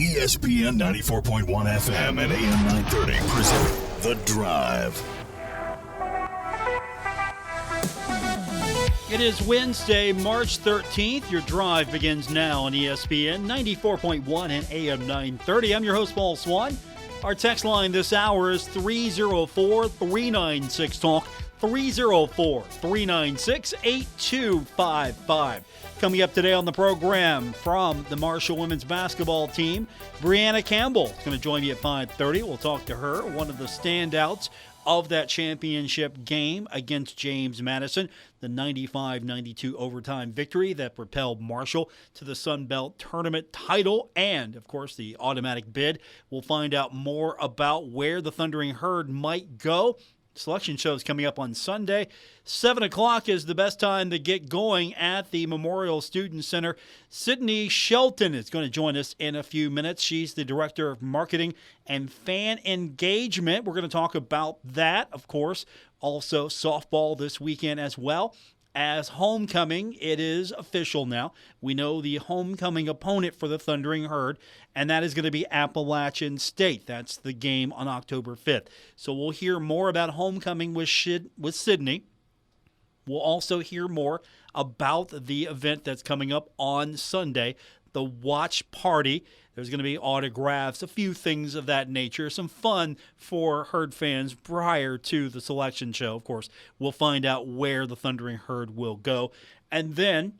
ESPN 94.1 FM and AM 930 present The Drive. It is Wednesday, March 13th. Your drive begins now on ESPN 94.1 and AM 930. I'm your host, Paul Swann. Our text line this hour is 304-396-TALK, 304-396-8255. Coming up today on the program from the Marshall women's basketball team, Breanna Campbell is going to join me at 5:30. We'll talk to her, one of the standouts of that championship game against James Madison, the 95-92 overtime victory that propelled Marshall to the Sun Belt Tournament title and, of course, the automatic bid. We'll find out more about where the Thundering Herd might go. Selection show is coming up on Sunday. 7 o'clock is the best time to get going at the Memorial Student Center. Sydney Shelton is going to join us in a few minutes. She's the Director of Marketing and Fan Engagement. We're going to talk about that, of course. Also, softball this weekend as well. As homecoming, it is official now. We know the homecoming opponent for the Thundering Herd, and that is going to be Appalachian State. That's the game on October 5th. So we'll hear more about homecoming with Sydney. We'll also hear more about the event that's coming up on Sunday, the watch party. There's going to be autographs, a few things of that nature, some fun for Herd fans prior to the selection show. Of course, we'll find out where the Thundering Herd will go. And then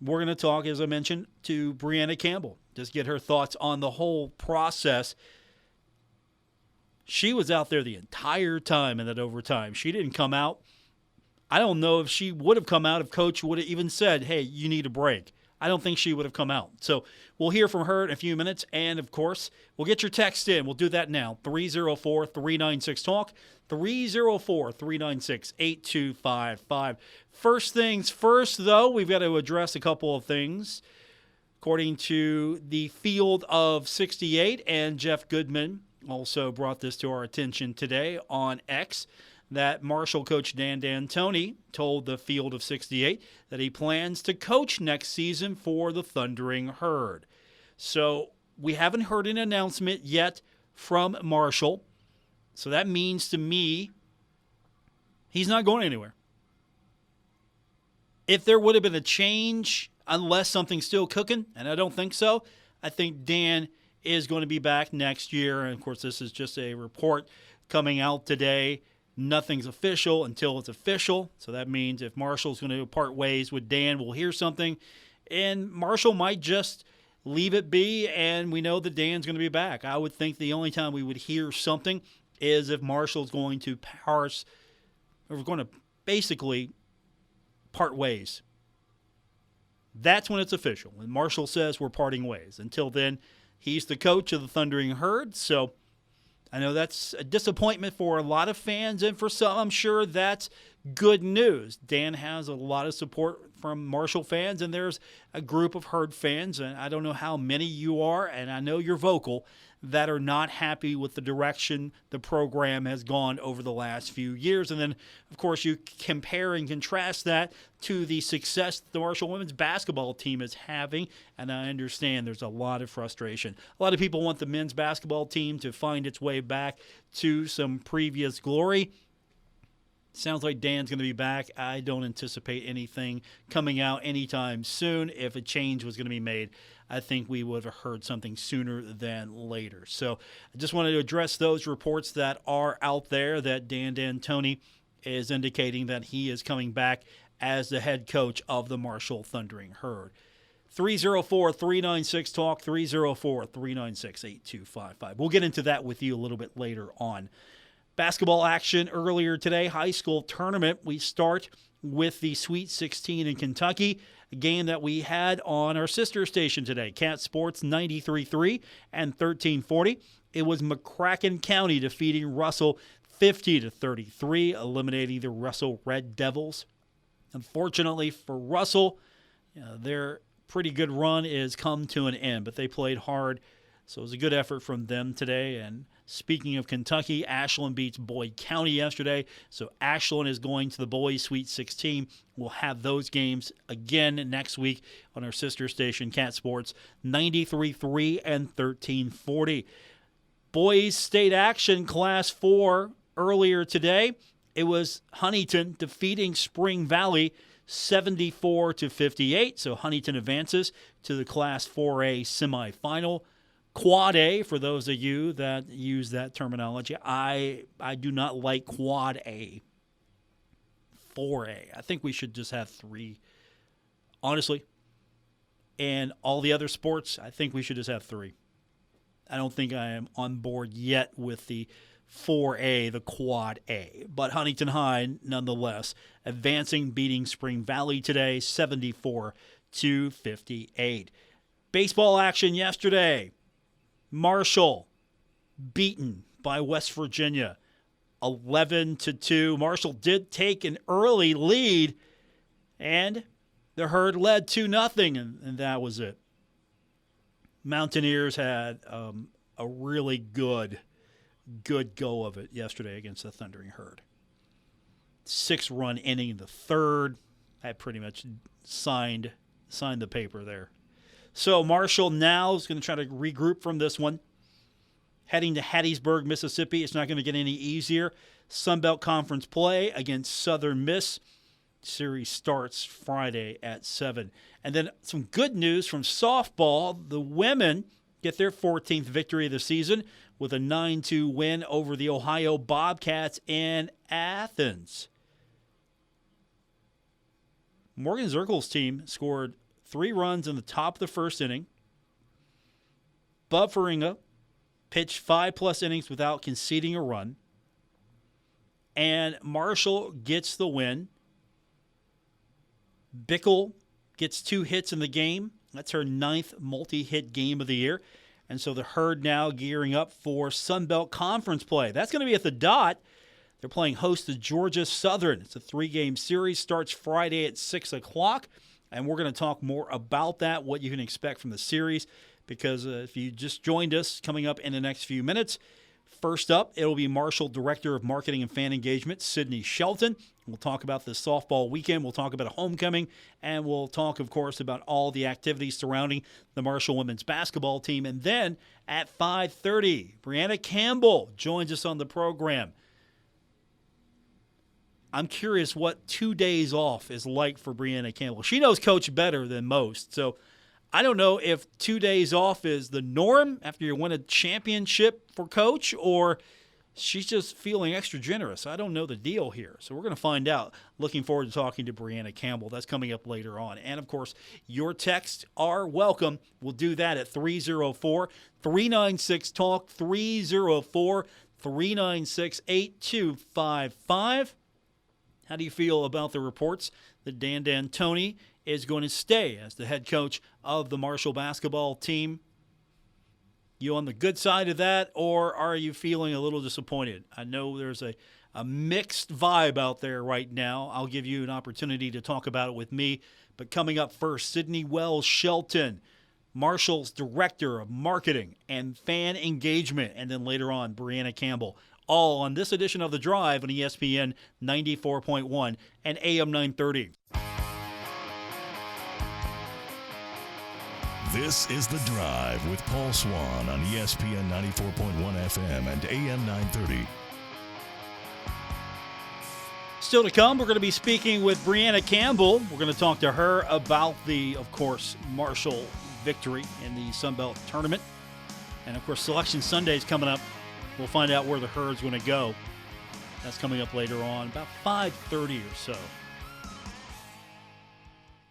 we're going to talk, as I mentioned, to Breanna Campbell, just get her thoughts on the whole process. She was out there the entire time in that overtime. She didn't come out. I don't know if she would have come out if Coach would have even said, hey, you need a break. I don't think she would have come out. So we'll hear from her in a few minutes. And, of course, we'll get your text in. We'll do that now. 304-396-TALK, 304-396-8255. First things first, though, we've got to address a couple of things. According to the Field of 68, and Jeff Goodman also brought this to our attention today on X, that Marshall coach Dan D'Antoni told the Field of 68 that he plans to coach next season for the Thundering Herd. So we haven't heard an announcement yet from Marshall. So that means to me he's not going anywhere. If there would have been a change, unless something's still cooking, and I don't think so, I think Dan is going to be back next year. And, of course, this is just a report coming out today. Nothing's official until it's official. So that means if Marshall's going to part ways with Dan, we'll hear something. And Marshall might just leave it be, and we know that Dan's going to be back. I would think the only time we would hear something is if Marshall's going to basically part ways. That's when it's official. When Marshall says we're parting ways. Until then, he's the coach of the Thundering Herd, so I know that's a disappointment for a lot of fans, and for some, I'm sure that's good news. Dan has a lot of support from Marshall fans, and there's a group of Herd fans, and I don't know how many you are, and I know you're vocal, that are not happy with the direction the program has gone over the last few years. And then, of course, you compare and contrast that to the success the Marshall women's basketball team is having, and I understand there's a lot of frustration. A lot of people want the men's basketball team to find its way back to some previous glory. Sounds like Dan's going to be back. I don't anticipate anything coming out anytime soon. If a change was going to be made, I think we would have heard something sooner than later. So I just wanted to address those reports that are out there that Dan D'Antoni is indicating that he is coming back as the head coach of the Marshall Thundering Herd. 304-396-TALK, 304-396-8255. We'll get into that with you a little bit later on. Basketball action earlier today, high school tournament. We start with the Sweet 16 in Kentucky, a game that we had on our sister station today, Cat Sports 93.3 and 1340. It was McCracken County defeating Russell 50-33, eliminating the Russell Red Devils. Unfortunately for Russell, their pretty good run is come to an end, but they played hard So it was a good effort from them today. And speaking of Kentucky, Ashland beats Boyd County yesterday. So Ashland is going to the boys' Sweet 16. We'll have those games again next week on our sister station, Cat Sports, 93.3 and 1340. Boys state action, Class 4, earlier today. It was Huntington defeating Spring Valley 74-58. So Huntington advances to the Class 4A semifinal. Quad A, for those of you that use that terminology, I do not like Quad A. 4A. I think we should just have 3. Honestly. And all the other sports, I think we should just have 3. I don't think I am on board yet with the 4A, the Quad A. But Huntington High, nonetheless, advancing, beating Spring Valley today, 74-58. Baseball action yesterday. Marshall beaten by West Virginia 11-2. Marshall did take an early lead, and the Herd led 2-0, and that was it. Mountaineers had a really good go of it yesterday against the Thundering Herd. 6-run inning in the third. I pretty much signed the paper there. So Marshall now is going to try to regroup from this one. Heading to Hattiesburg, Mississippi. It's not going to get any easier. Sun Belt Conference play against Southern Miss. Series starts Friday at 7. And then some good news from softball. The women get their 14th victory of the season with a 9-2 win over the Ohio Bobcats in Athens. Morgan Zirkle's team scored 3 runs in the top of the first inning. Bub Faringa pitched 5+ innings without conceding a run. And Marshall gets the win. Bickle gets 2 hits in the game. That's her 9th multi-hit game of the year. And so the Herd now gearing up for Sun Belt Conference play. That's going to be at the Dot. They're playing host to Georgia Southern. It's a 3-game series. Starts Friday at 6 o'clock. And we're going to talk more about that, what you can expect from the series. Because if you just joined us, coming up in the next few minutes, first up, it'll be Marshall Director of Marketing and Fan Engagement, Sydney Shelton. We'll talk about the softball weekend. We'll talk about a homecoming. And we'll talk, of course, about all the activities surrounding the Marshall women's basketball team. And then at 5:30, Breanna Campbell joins us on the program. I'm curious what 2 days off is like for Breanna Campbell. She knows Coach better than most. So I don't know if 2 days off is the norm after you win a championship for Coach, or she's just feeling extra generous. I don't know the deal here. So we're going to find out. Looking forward to talking to Breanna Campbell. That's coming up later on. And, of course, your texts are welcome. We'll do that at 304-396-TALK, 304-396-8255. How do you feel about the reports that Dan D'Antoni is going to stay as the head coach of the Marshall basketball team? You on the good side of that, or are you feeling a little disappointed? I know there's a mixed vibe out there right now. I'll give you an opportunity to talk about it with me. But coming up first, Sydney Shelton, Marshall's Director of Marketing and Fan Engagement. And then later on, Breanna Campbell. All on this edition of The Drive on ESPN 94.1 and AM 930. This is The Drive with Paul Swann on ESPN 94.1 FM and AM 930. Still to come, we're going to be speaking with Breanna Campbell. We're going to talk to her about the, of course, Marshall victory in the Sun Belt tournament. And, of course, Selection Sunday is coming up. We'll find out where the Herd's going to go. That's coming up later on, about 5:30 or so.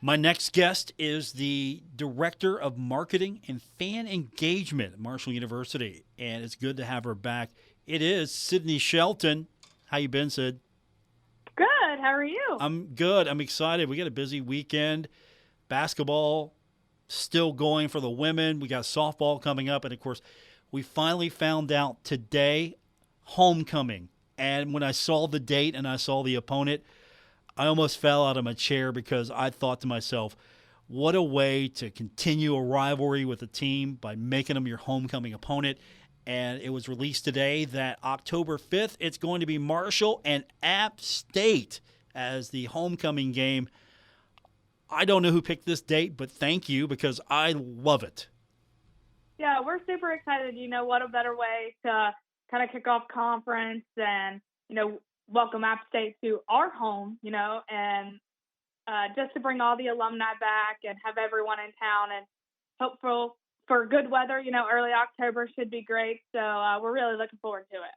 My next guest is the Director of Marketing and Fan Engagement at Marshall University, and it's good to have her back. It is Sydney Shelton. How you been, Sid? Good. How are you? I'm good. I'm excited. We got a busy weekend. Basketball still going for the women. We got softball coming up, and, of course, we finally found out today, homecoming. And when I saw the date and I saw the opponent, I almost fell out of my chair because I thought to myself, What a way to continue a rivalry with a team by making them your homecoming opponent. And it was released today that October 5th, it's going to be Marshall and App State as the homecoming game. I don't know who picked this date, but thank you because I love it. Yeah, we're super excited. What a better way to kind of kick off conference and, welcome App State to our home, and just to bring all the alumni back and have everyone in town and hopeful for good weather. Early October should be great. So we're really looking forward to it.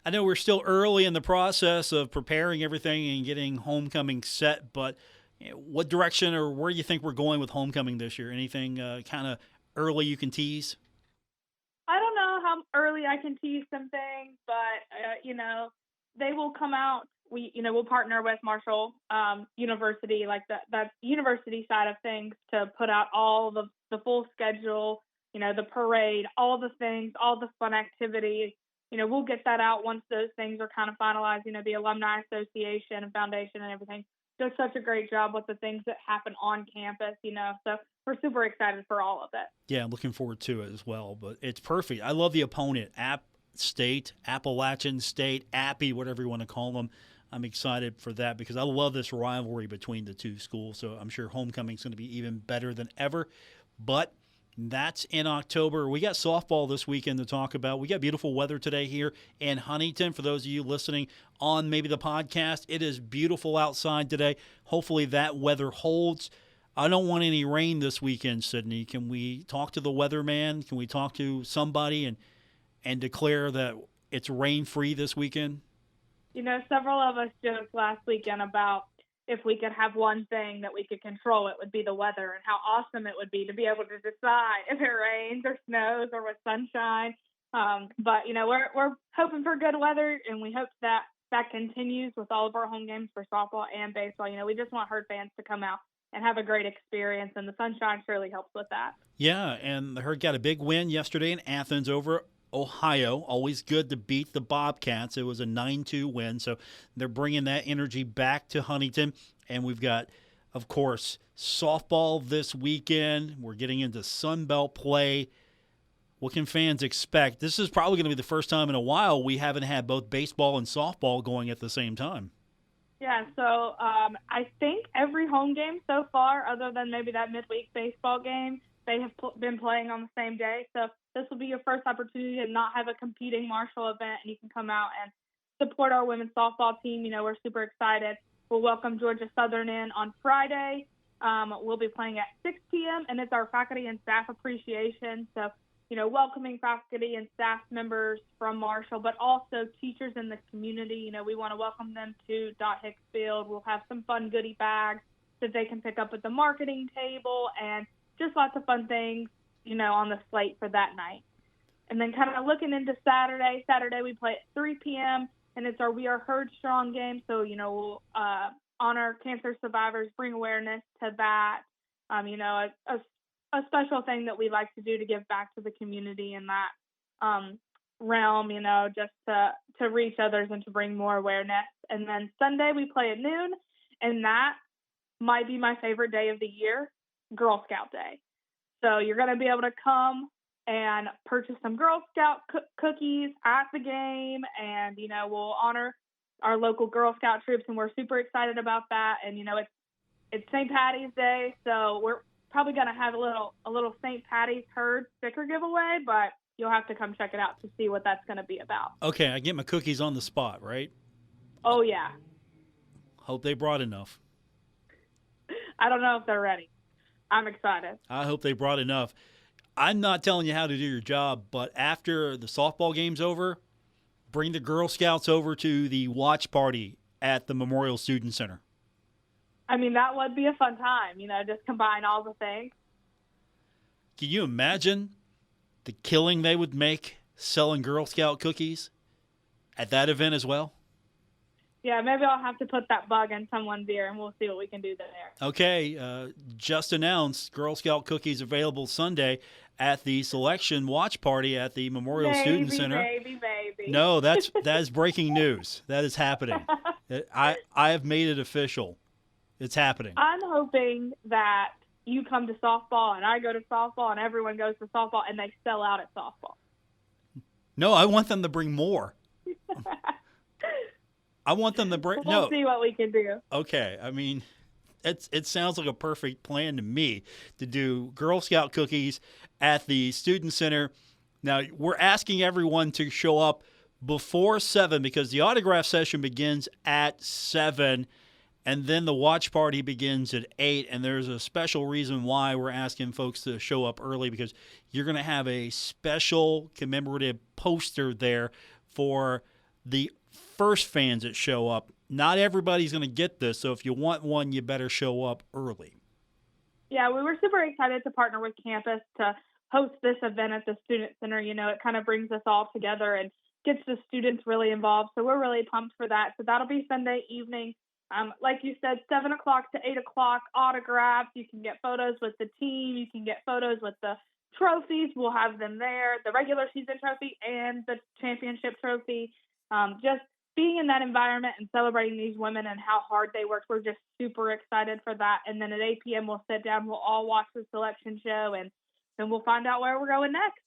I know we're still early in the process of preparing everything and getting homecoming set, but what direction or where do you think we're going with homecoming this year? Anything kind of early you can tease? I don't know how early I can tease some things, but, they will come out. We'll partner with Marshall University, like that university side of things, to put out all the full schedule, the parade, all the things, all the fun activities. We'll get that out once those things are kind of finalized. The Alumni Association and Foundation and everything does such a great job with the things that happen on campus, so we're super excited for all of it. Yeah, I'm looking forward to it as well, but it's perfect. I love the opponent, App State, Appalachian State, Appy, whatever you want to call them. I'm excited for that because I love this rivalry between the two schools, so I'm sure homecoming's going to be even better than ever, but that's in October. We got softball this weekend to talk about. We got beautiful weather today here in Huntington. For those of you listening on maybe the podcast, it is beautiful outside today. Hopefully that weather holds. I don't want any rain this weekend, Sydney. Can we talk to the weatherman? Can we talk to somebody and declare that it's rain-free this weekend? Several of us joked last weekend about if we could have one thing that we could control, it would be the weather, and how awesome it would be to be able to decide if it rains or snows or with sunshine. But we're hoping for good weather, and we hope that continues with all of our home games for softball and baseball. We just want Herd fans to come out and have a great experience, and the sunshine surely helps with that. Yeah, and the Herd got a big win yesterday in Athens over Ohio. Always good to beat the Bobcats. It was a 9-2 win, so they're bringing that energy back to Huntington. And we've got, of course, softball this weekend. We're getting into Sun Belt play. What can fans expect? This is probably going to be the first time in a while we haven't had both baseball and softball going at the same time. Yeah, so I think every home game so far, other than maybe that midweek baseball game, they have been playing on the same day. So this will be your first opportunity to not have a competing Marshall event, and you can come out and support our women's softball team. We're super excited. We'll welcome Georgia Southern in on Friday. We'll be playing at 6 p.m., and it's our faculty and staff appreciation. So, welcoming faculty and staff members from Marshall, but also teachers in the community. We want to welcome them to Dot Hicks Field. We'll have some fun goodie bags that they can pick up at the marketing table, and just lots of fun things, on the slate for that night. And then kind of looking into Saturday. Saturday we play at 3 p.m., and it's our We Are Herd Strong game. So, we'll honor cancer survivors, bring awareness to that. A special thing that we like to do to give back to the community in that realm, just to reach others and to bring more awareness. And then Sunday we play at noon, and that might be my favorite day of the year, Girl Scout Day. So you're going to be able to come and purchase some Girl Scout cookies at the game, and, we'll honor our local Girl Scout troops, and we're super excited about that. And, it's St. Patty's Day, so we're probably going to have a little St. Patty's Herd sticker giveaway, but you'll have to come check it out to see what that's going to be about. Okay, I get my cookies on the spot, right? Oh, yeah. Hope they brought enough. I don't know if they're ready. I'm excited. I hope they brought enough. I'm not telling you how to do your job, but after the softball game's over, bring the Girl Scouts over to the watch party at the Memorial Student Center. I mean, that would be a fun time, just combine all the things. Can you imagine the killing they would make selling Girl Scout cookies at that event as well? Yeah, maybe I'll have to put that bug in someone's ear, and we'll see what we can do there. Okay, just announced Girl Scout cookies available Sunday at the selection watch party at the Memorial Student Center. Baby. No, that is breaking news. That is happening. I have made it official. It's happening. I'm hoping that you come to softball and I go to softball and everyone goes to softball and they sell out at softball. No, I want them to bring more. I want them to bring. We'll see what we can do. Okay, I mean, it sounds like a perfect plan to me to do Girl Scout cookies at the Student Center. Now, we're asking everyone to show up before 7 because the autograph session begins at 7, and then the watch party begins at 8. And there's a special reason why we're asking folks to show up early, because you're going to have a special commemorative poster there for the first fans that show up. Not everybody's going to get this, so if you want one, you better show up early. Yeah, we were super excited to partner with campus to host this event at the Student Center. You know, it kind of brings us all together and gets the students really involved, so we're really pumped for that. So that'll be Sunday evening. Like you said, 7 o'clock to 8 o'clock, autographs. You can get photos with the team. You can get photos with the trophies. We'll have them there, the regular season trophy and the championship trophy. Just being in that environment and celebrating these women and how hard they worked, we're just super excited for that. And then at 8 p.m. we'll sit down, we'll all watch the selection show, and then we'll find out where we're going next.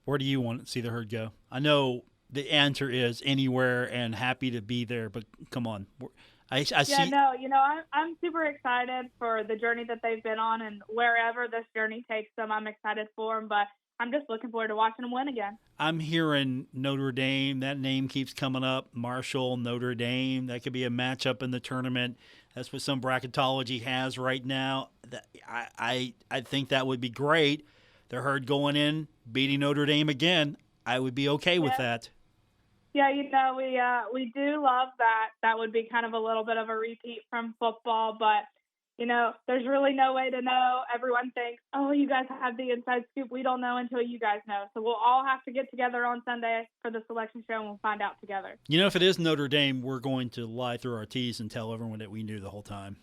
Where do you want to see the herd go? I know the answer is anywhere and happy to be there, but come on. I see. I'm super excited for the journey that they've been on, and wherever this journey takes them, I'm excited for them, but I'm just looking forward to watching them win again. I'm hearing Notre Dame. That name keeps coming up. Marshall, Notre Dame. That could be a matchup in the tournament. That's what some bracketology has right now. I think that would be great. The herd going in, beating Notre Dame again. I would be okay with that. Yeah, we do love that. That would be kind of a little bit of a repeat from football, but there's really no way to know. Everyone thinks, oh, you guys have the inside scoop. We don't know until you guys know. So we'll all have to get together on Sunday for the selection show, and we'll find out together. If it is Notre Dame, we're going to lie through our teeth and tell everyone that we knew the whole time.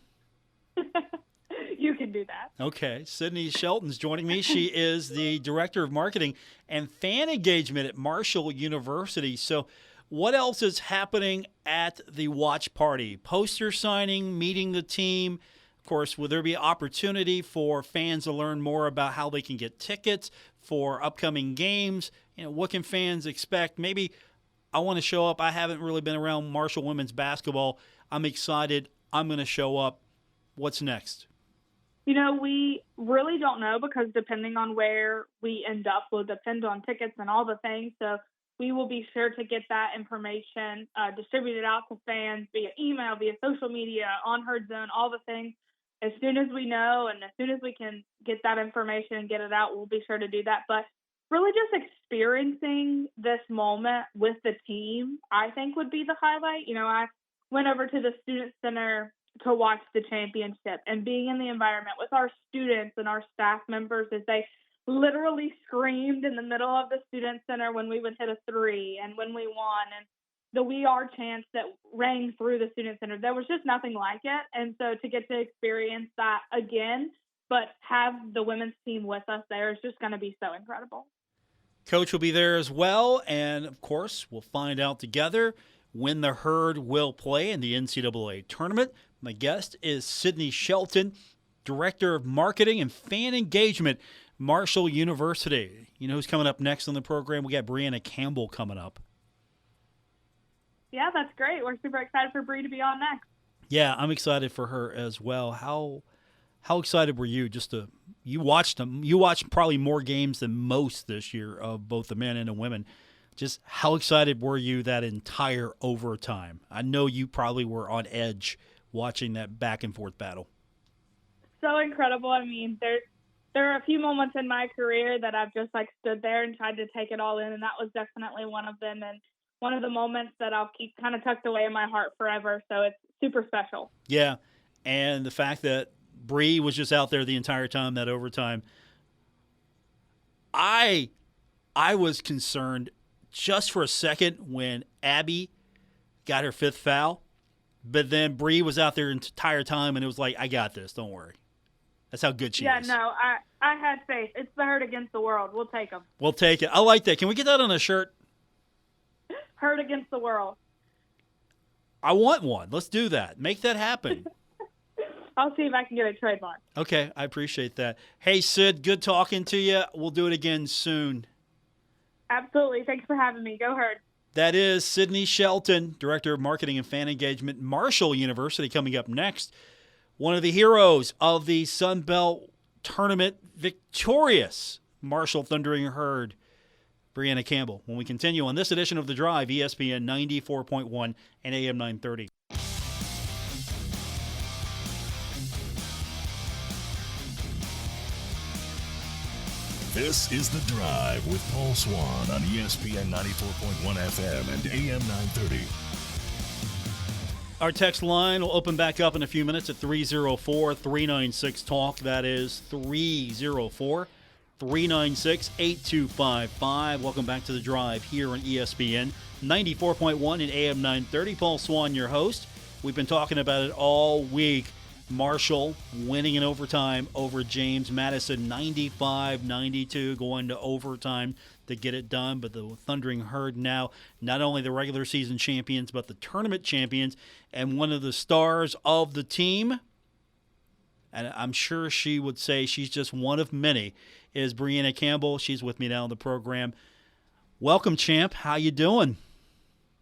You can do that. Okay. Sydney Shelton's joining me. She is the Director of Marketing and Fan Engagement at Marshall University. So what else is happening at the watch party? Poster signing, meeting the team. Of course, will there be opportunity for fans to learn more about how they can get tickets for upcoming games? What can fans expect? Maybe I want to show up. I haven't really been around Marshall women's basketball. I'm excited. I'm going to show up. What's next? We really don't know, because depending on where we end up will depend on tickets and all the things. So we will be sure to get that information distributed out to fans via email, via social media, on Herd Zone, all the things. As soon as we know and as soon as we can get that information and get it out, we'll be sure to do that. But really just experiencing this moment with the team, I think, would be the highlight. I went over to the Student Center to watch the championship, and being in the environment with our students and our staff members as they literally screamed in the middle of the Student Center when we would hit a three and when we won, and the We Are chants that rang through the Student Center. There was just nothing like it. And so to get to experience that again, but have the women's team with us there, is just going to be so incredible. Coach will be there as well. And, of course, we'll find out together when the herd will play in the NCAA tournament. My guest is Sydney Shelton, Director of Marketing and Fan Engagement, Marshall University. You know who's coming up next on the program? We got Breanna Campbell coming up. Yeah, that's great. We're super excited for Bree to be on next. Yeah, I'm excited for her as well. How excited were you you watched them? You watched probably more games than most this year of both the men and the women. Just how excited were you that entire overtime? I know you probably were on edge watching that back and forth battle. So incredible. I mean, there are a few moments in my career that I've just stood there and tried to take it all in, and that was definitely one of them. And one of the moments that I'll keep kind of tucked away in my heart forever. So it's super special. Yeah. And the fact that Bree was just out there the entire time, that overtime, I was concerned just for a second when Abby got her fifth foul, but then Bree was out there the entire time, and it was like, I got this. Don't worry. That's how good she is. Yeah, no, I had faith. It's the herd against the world. We'll take them. We'll take it. I like that. Can we get that on a shirt? Herd against the world. I want one. Let's do that. Make that happen. I'll see if I can get a trademark. Okay, I appreciate that. Hey, Sid, good talking to you. We'll do it again soon. Absolutely. Thanks for having me. Go Herd. That is Sydney Shelton, Director of Marketing and Fan Engagement, Marshall University, coming up next. One of the heroes of the Sun Belt Tournament, victorious Marshall Thundering Herd, Breanna Campbell, when we continue on this edition of The Drive, ESPN 94.1 and AM 930. This is The Drive with Paul Swann on ESPN 94.1 FM and AM 930. Our text line will open back up in a few minutes at 304-396-TALK. That is 304-396-8255. Welcome back to The Drive here on ESPN 94.1 and AM 930. Paul Swann, your host. We've been talking about it all week. Marshall winning in overtime over James Madison, 95-92, going to overtime to get it done. But the Thundering Herd now not only the regular season champions, but the tournament champions, and one of the stars of the team, and I'm sure she would say she's just one of many, is Breanna Campbell. She's with me now on the program. Welcome, champ. How you doing?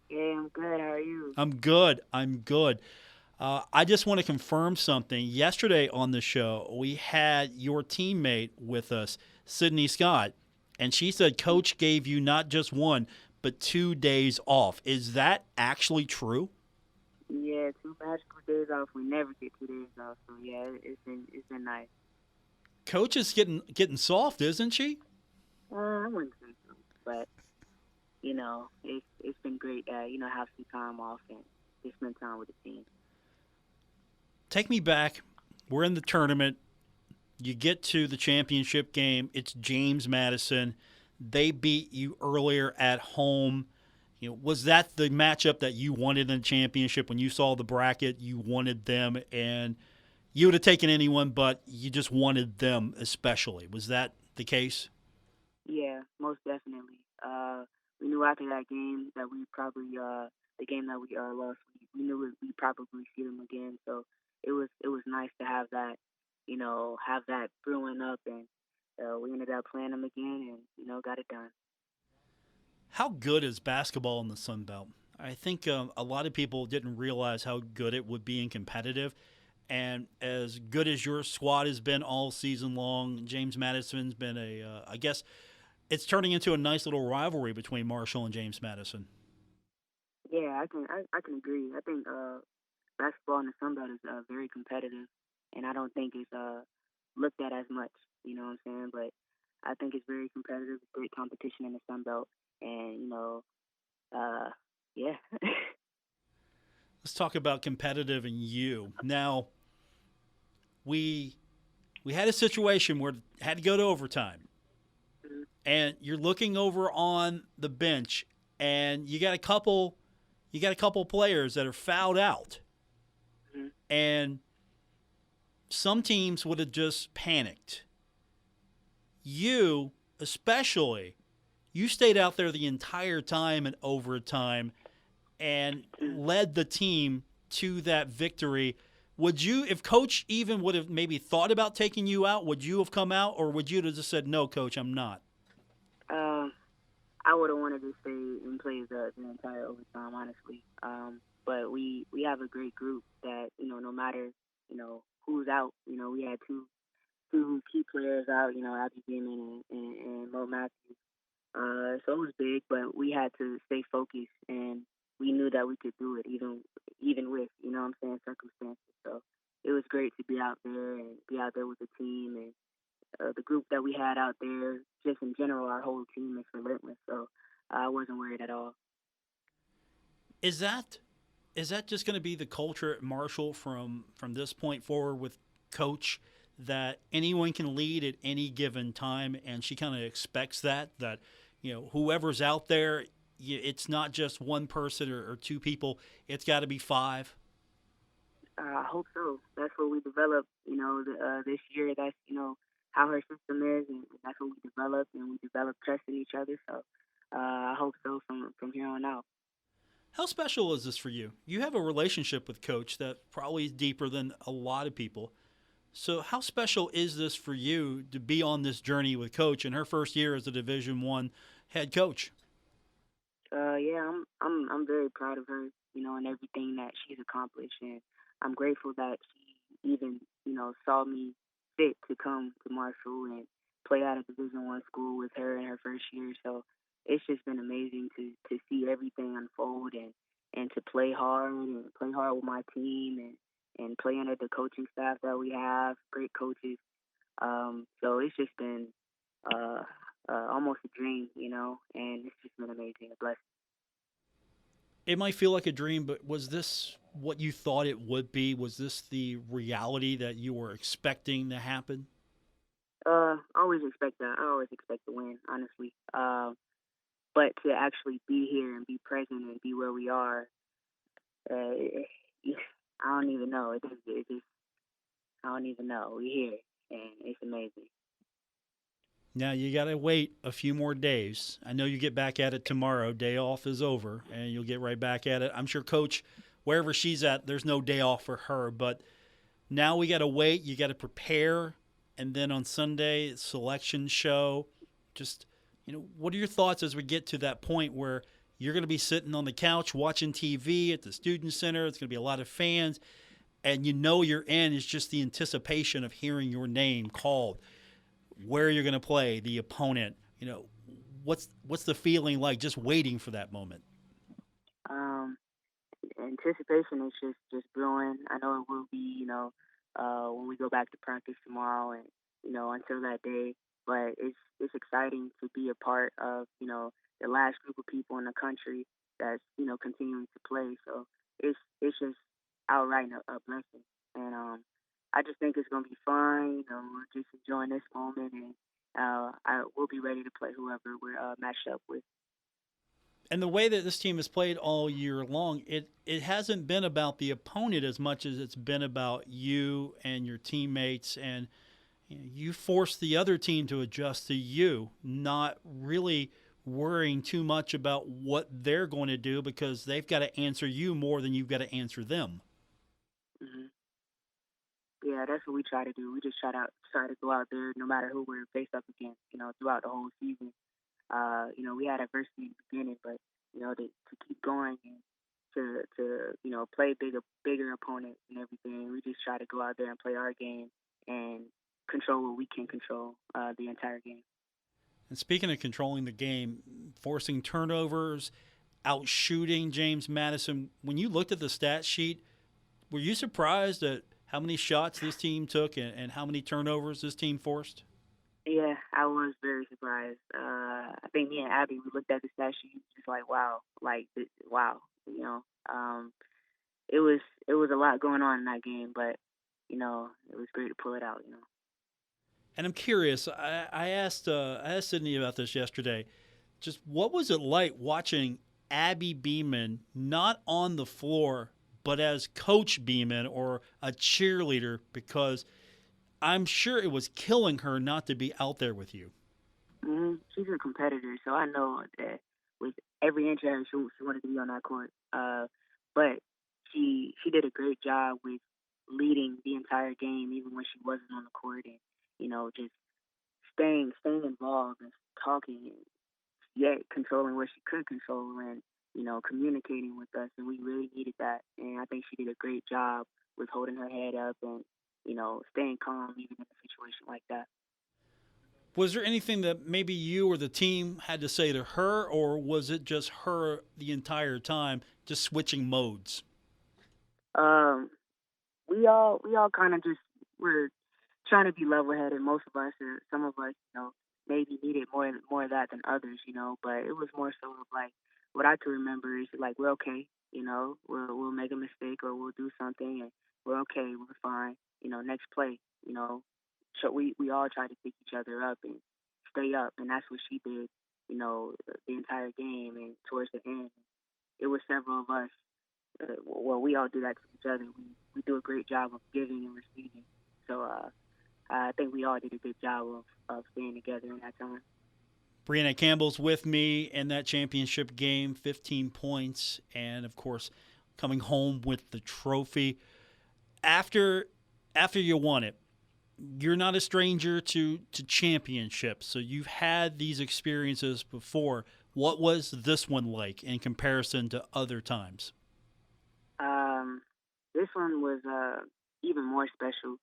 Yeah, I'm good. How are you? I'm good. I just want to confirm something. Yesterday on the show, we had your teammate with us, Sydney Scott, and she said Coach gave you not just 1, but 2 days off. Is that actually true? Yeah, 2 magical days off. We never get 2 days off, so yeah, it's been nice. Coach is getting soft, isn't she? I wouldn't say so, but it's been great. Have some time off and just spend time with the team. Take me back. We're in the tournament. You get to the championship game. It's James Madison. They beat you earlier at home. Was that the matchup that you wanted in the championship? When you saw the bracket, you wanted them, and you would have taken anyone, but you just wanted them especially. Was that the case? Yeah, most definitely. We knew after that game that we probably the game that we lost. We knew we'd probably see them again. So it was nice to have that, have that brewing up, and we ended up playing them again, and got it done. How good is basketball in the Sun Belt? I think a lot of people didn't realize how good it would be and competitive. And as good as your squad has been all season long, James Madison's been I guess it's turning into a nice little rivalry between Marshall and James Madison. Yeah, I can agree. I think basketball in the Sun Belt is very competitive, and I don't think it's looked at as much. You know what I'm saying? But I think it's very competitive, great competition in the Sun Belt, and yeah. Let's talk about competitive and you. Now, we had a situation where it had to go to overtime, and you're looking over on the bench, and you got a couple players that are fouled out, and some teams would have just panicked. You, especially, you stayed out there the entire time in overtime and led the team to that victory. Would you, if Coach even would have maybe thought about taking you out, would you have come out, or would you have just said, no, Coach, I'm not? I would have wanted to stay and play the entire overtime, honestly. But we have a great group that, no matter, who's out, we had two key players out, Abby Beeman and Mo Matthews. So it was big, but we had to stay focused, and we knew that we could do it even with, circumstances. So it was great to be out there with the team, and the group that we had out there, just in general, our whole team is relentless. So I wasn't worried at all. Is that just going to be the culture at Marshall from this point forward with Coach, that anyone can lead at any given time, and she kind of expects that whoever's out there, it's not just one person or two people, it's got to be 5? I hope so. That's what we developed, this year. That's, how her system is, and that's what we developed, and we developed trust in each other. So I hope so from here on out. How special is this for you? You have a relationship with Coach that probably is deeper than a lot of people. So how special is this for you to be on this journey with Coach in her first year as a Division One head coach? Yeah, I'm very proud of her, and everything that she's accomplished, and I'm grateful that she even, saw me fit to come to Marshall and play at a Division One school with her in her first year. So it's just been amazing to see everything unfold and to play hard with my team and play under the coaching staff that we have, great coaches. So it's just been uh, almost a dream, and it's just been amazing, a blessing. It might feel like a dream, but was this what you thought it would be? Was this the reality that you were expecting to happen? I always expect that. I always expect to win, honestly. But to actually be here and be present and be where we are, uh, I don't even know. It just, I don't even know. We're here, and it's amazing. Now you got to wait a few more days. I know you get back at it tomorrow. Day off is over, and you'll get right back at it. I'm sure Coach, wherever she's at, there's no day off for her. But now we got to wait. You got to prepare, and then on Sunday, selection show. Just what are your thoughts as we get to that point where you're going to be sitting on the couch watching TV at the student center? It's going to be a lot of fans, and you're in is just the anticipation of hearing your name called, where you're going to play, the opponent. What's the feeling like just waiting for that moment? Um, Anticipation is just brewing. I know it will be, when we go back to practice tomorrow, and until that day. But it's exciting to be a part of, the last group of people in the country that's continuing to play. So it's just outright a blessing, and I just think it's gonna be fun. We're just enjoying this moment, and I will be ready to play whoever we're matched up with. And the way that this team has played all year long, it hasn't been about the opponent as much as it's been about you and your teammates. And you force the other team to adjust to you, not really worrying too much about what they're going to do because they've got to answer you more than you've got to answer them. hmm Yeah, that's what we try to do. We just try to go out there, no matter who we're faced up against. Throughout the whole season. We had adversity in the beginning, but to keep going and to play bigger opponents and everything. We just try to go out there and play our game and control what we can control the entire game. And speaking of controlling the game, forcing turnovers, out shooting James Madison, when you looked at the stat sheet, were you surprised at how many shots this team took and how many turnovers this team forced? Yeah, I was very surprised. I think me and Abby, we looked at the stat sheet, just like wow, wow. It was a lot going on in that game, but it was great to pull it out. And I'm curious. I asked Sydney about this yesterday. Just what was it like watching Abby Beeman not on the floor, but as Coach Beeman or a cheerleader? Because I'm sure it was killing her not to be out there with you. She's a competitor, so I know that with every inch of her, she wanted to be on that court. But she did a great job with leading the entire game, even when she wasn't on the court, and just staying involved and talking, and yet controlling what she could control, and communicating with us, and we really needed that. And I think she did a great job with holding her head up and staying calm even in a situation like that. Was there anything that maybe you or the team had to say to her, or was it just her the entire time, just switching modes? Um, we all kind of just were trying to be level headed. Most of us, or some of us, maybe needed more of that than others, But it was more so of like what I can remember is like we're okay, we'll make a mistake or we'll do something and we're okay, we're fine, next play, So we all try to pick each other up and stay up, and that's what she did, the entire game and towards the end. It was several of us. Well, we all do that to each other. We do a great job of giving and receiving. So I think we all did a good job of staying together in that time. Breanna Campbell's with me in that championship game, 15 points, and, of course, coming home with the trophy. After you won it, you're not a stranger to championships, so you've had these experiences before. What was this one like in comparison to other times? This one was even more special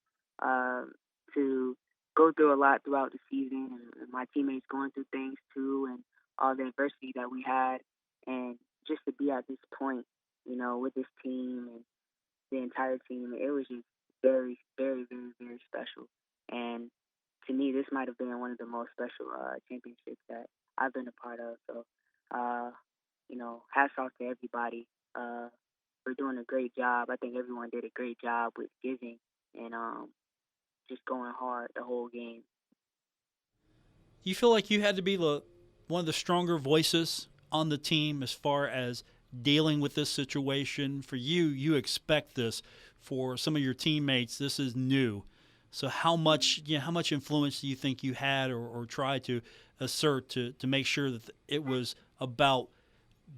to go through a lot throughout the season, and my teammates going through things too, and all the adversity that we had, and just to be at this point, with this team and the entire team, it was just very, very, very, very special. And to me, this might have been one of the most special championships that I've been a part of. So, hats off to everybody for doing a great job. I think everyone did a great job with giving and just going hard the whole game. You feel like you had to be one of the stronger voices on the team as far as dealing with this situation? For you expect this. For some of your teammates, this is new. So how much influence do you think you had or tried to assert to make sure that it was about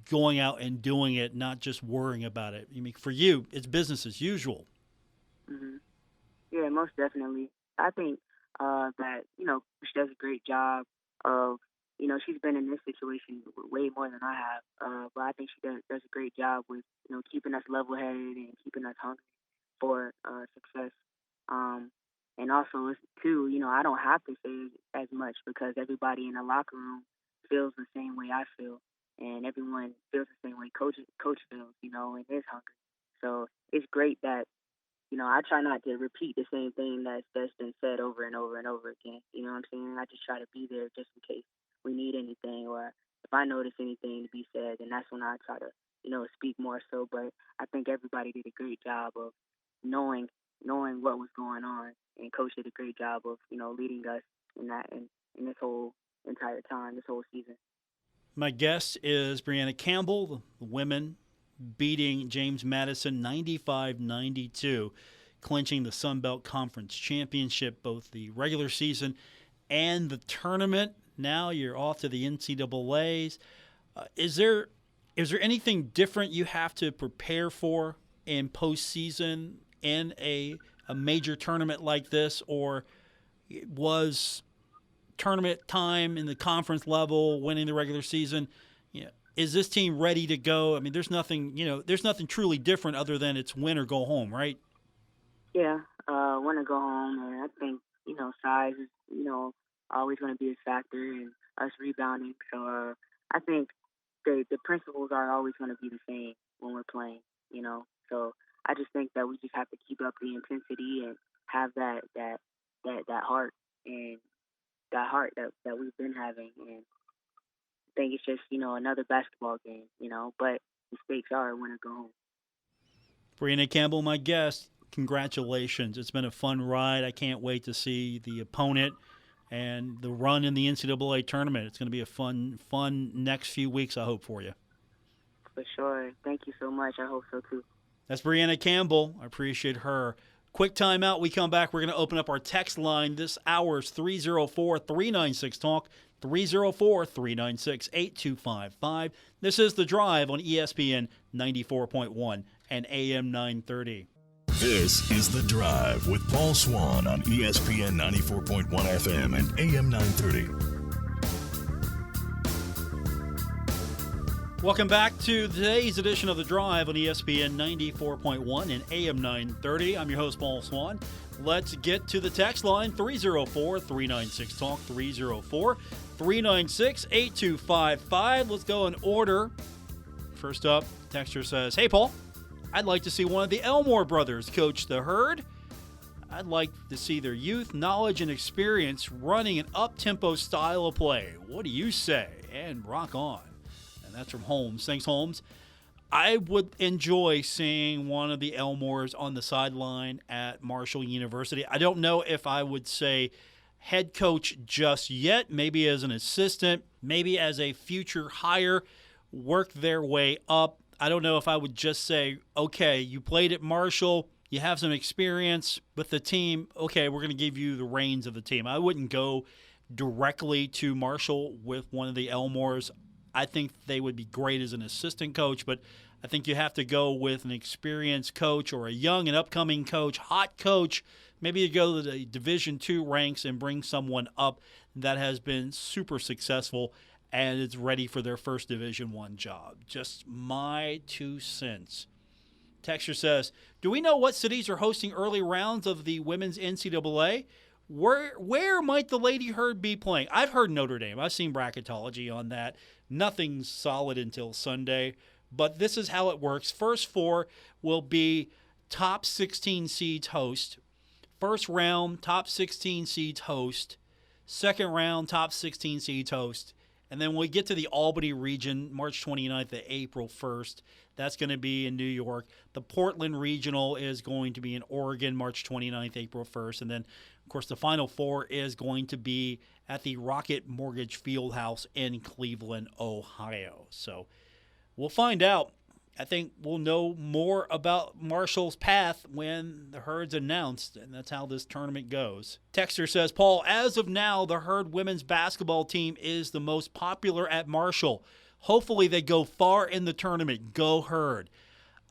going out and doing it, not just worrying about it? I mean, for you, it's business as usual. Mm-hmm. Yeah, most definitely. I think that, she does a great job of, she's been in this situation way more than I have. But I think she does a great job with, keeping us level-headed and keeping us hungry for success. And also, too, I don't have to say as much because everybody in the locker room feels the same way I feel. And everyone feels the same way Coach feels, and is hungry. So it's great that, I try not to repeat the same thing that's been said over and over and over again. You know what I'm saying? I just try to be there just in case we need anything, or if I notice anything to be said, then that's when I try to, speak more so. But I think everybody did a great job of knowing what was going on, and Coach did a great job of, leading us in that in this whole entire time, this whole season. My guest is Breanna Campbell, the women beating James Madison 95-92, clinching the Sun Belt Conference Championship, both the regular season and the tournament. Now you're off to the NCAAs. Is there anything different you have to prepare for in postseason in a major tournament like this, or was tournament time in the conference level, winning the regular season, is this team ready to go? I mean, there's nothing truly different other than it's win or go home, right? Yeah, win or go home, and I think, size is, always going to be a factor in us rebounding. So I think the principles are always going to be the same when we're playing, So I just think that we just have to keep up the intensity and have that heart and that heart that we've been having. And I think it's just, another basketball game, but the stakes are win or go home. Breanna Campbell, my guest, congratulations. It's been a fun ride. I can't wait to see the opponent and the run in the NCAA tournament. It's going to be a fun next few weeks, I hope, for you. For sure. Thank you so much. I hope so, too. That's Breanna Campbell. I appreciate her. Quick timeout. We come back. We're going to open up our text line. This hour's 304-396-TALK, 304-396-8255. This is The Drive on ESPN 94.1 and AM 930. This is The Drive with Paul Swann on ESPN 94.1 FM and AM 930. Welcome back to today's edition of The Drive on ESPN 94.1 and AM 930. I'm your host, Paul Swann. Let's get to the text line, 304-396-TALK, 304-396-8255. Let's go in order. First up, texter says, "Hey, Paul, I'd like to see one of the Elmore brothers coach the Herd. I'd like to see their youth, knowledge, and experience running an up-tempo style of play. What do you say?" And rock on. And that's from Holmes. Thanks, Holmes. I would enjoy seeing one of the Elmores on the sideline at Marshall University. I don't know if I would say head coach just yet, maybe as an assistant, maybe as a future hire, work their way up. I don't know if I would just say, okay, you played at Marshall, you have some experience with the team, okay, we're going to give you the reins of the team. I wouldn't go directly to Marshall with one of the Elmores. I think they would be great as an assistant coach, but I think you have to go with an experienced coach or a young and upcoming coach, hot coach. Maybe you go to the Division II ranks and bring someone up that has been super successful and is ready for their first Division I job. Just my 2 cents. Texture says, do we know what cities are hosting early rounds of the women's NCAA? Where might the Lady Herd be playing? I've heard Notre Dame. I've seen bracketology on that. Nothing's solid until Sunday, but this is how it works. First 4 will be top 16 seeds host. First round, top 16 seeds host. Second round, top 16 seeds host. And then when we get to the Albany region, March 29th to April 1st, that's going to be in New York. The Portland regional is going to be in Oregon, March 29th, April 1st. And then, of course, the Final Four is going to be at the Rocket Mortgage Fieldhouse in Cleveland, Ohio. So we'll find out. I think we'll know more about Marshall's path when the Herd's announced, and that's how this tournament goes. Texter says, Paul, as of now, the Herd women's basketball team is the most popular at Marshall. Hopefully they go far in the tournament. Go Herd.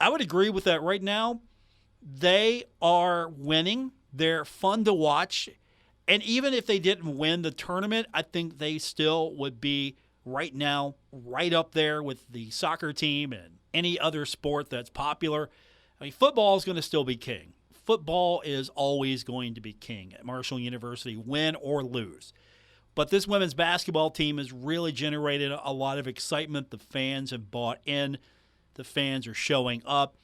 I would agree with that right now. They are winning. They're fun to watch. And even if they didn't win the tournament, I think they still would be right now right up there with the soccer team and any other sport that's popular. I mean, football is going to still be king. Football is always going to be king at Marshall University, win or lose. But this women's basketball team has really generated a lot of excitement. The fans have bought in. The fans are showing up.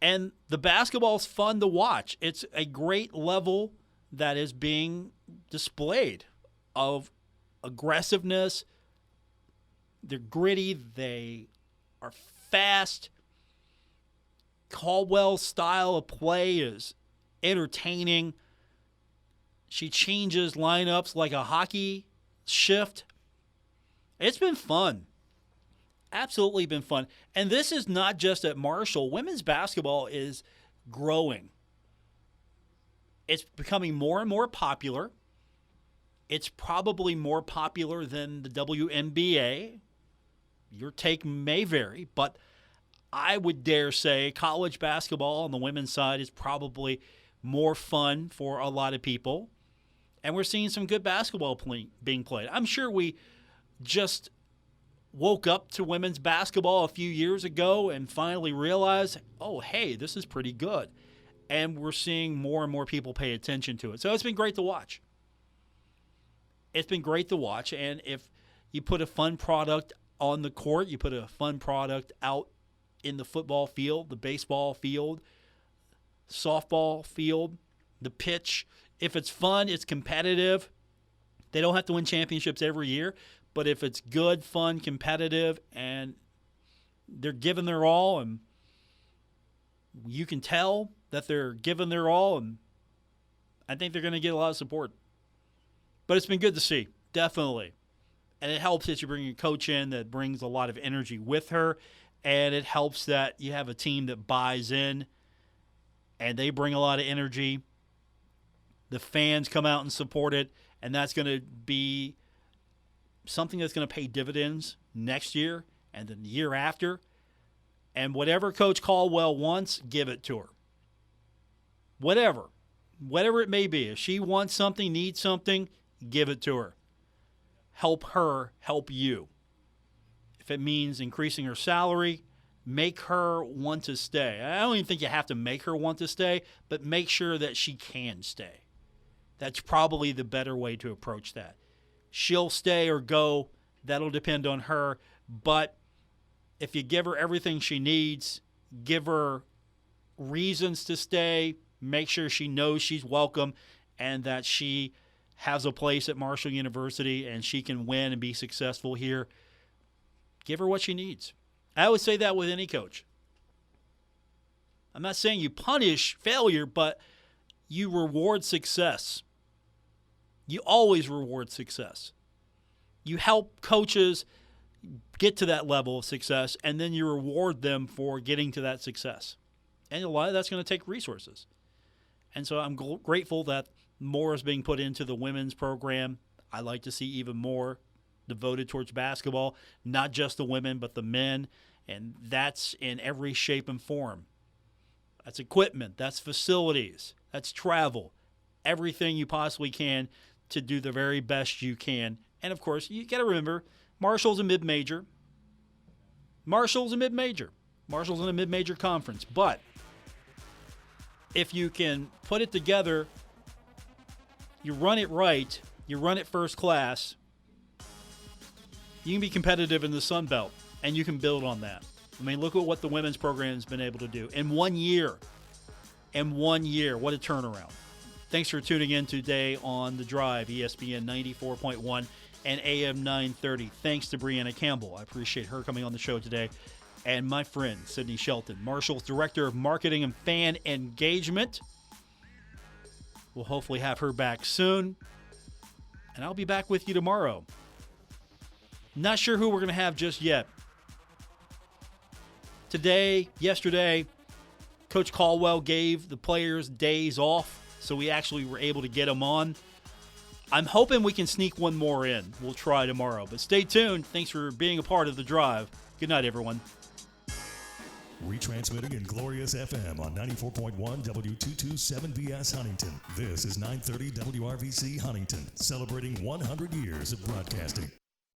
And the basketball's fun to watch. It's a great level that is being displayed of aggressiveness. They're gritty. They are fast. Caldwell's style of play is entertaining. She changes lineups like a hockey shift. It's been fun. Absolutely been fun. And this is not just at Marshall. Women's basketball is growing. It's becoming more and more popular. It's probably more popular than the WNBA. Your take may vary, but I would dare say college basketball on the women's side is probably more fun for a lot of people. And we're seeing some good basketball being played. I'm sure we just woke up to women's basketball a few years ago and finally realized, oh, hey, this is pretty good. And we're seeing more and more people pay attention to it. So it's been great to watch. It's been great to watch. And if you put a fun product on the court, you put a fun product out in the football field, the baseball field, softball field, the pitch. If it's fun, it's competitive. They don't have to win championships every year, but if it's good, fun, competitive, and they're giving their all, and you can tell that they're giving their all, and I think they're going to get a lot of support. But it's been good to see, definitely. And it helps that you bring a coach in that brings a lot of energy with her, and it helps that you have a team that buys in, and they bring a lot of energy. The fans come out and support it, and that's going to be something that's going to pay dividends next year and then the year after. And whatever Coach Caldwell wants, give it to her. Whatever it may be. If she wants something, needs something, give it to her. Help her help you. If it means increasing her salary, make her want to stay. I don't even think you have to make her want to stay, but make sure that she can stay. That's probably the better way to approach that. She'll stay or go. That'll depend on her. But if you give her everything she needs, give her reasons to stay, make sure she knows she's welcome and that she has a place at Marshall University and she can win and be successful here, give her what she needs. I would say that with any coach. I'm not saying you punish failure, but you reward success. You always reward success. You help coaches get to that level of success, and then you reward them for getting to that success. And a lot of that's going to take resources. And so I'm grateful that more is being put into the women's program. I like to see even more devoted towards basketball, not just the women, but the men, and that's in every shape and form. That's equipment, that's facilities, that's travel, everything you possibly can to do the very best you can. And, of course, you got to remember, Marshall's a mid-major. Marshall's in a mid-major conference. But if you can put it together, you run it right, you run it first class, you can be competitive in the Sun Belt, and you can build on that. I mean, look at what the women's program has been able to do in 1 year. In 1 year, what a turnaround. Thanks for tuning in today on The Drive, ESPN 94.1 and AM 930. Thanks to Breanna Campbell. I appreciate her coming on the show today. And my friend, Sydney Shelton, Marshall's Director of Marketing and Fan Engagement. We'll hopefully have her back soon. And I'll be back with you tomorrow. Not sure who we're going to have just yet. Yesterday, Coach Caldwell gave the players days off, so we actually were able to get them on. I'm hoping we can sneak one more in. We'll try tomorrow. But stay tuned. Thanks for being a part of The Drive. Good night, everyone. Retransmitting in Glorious FM on 94.1 W227BS Huntington. This is 930 WRVC Huntington, celebrating 100 years of broadcasting.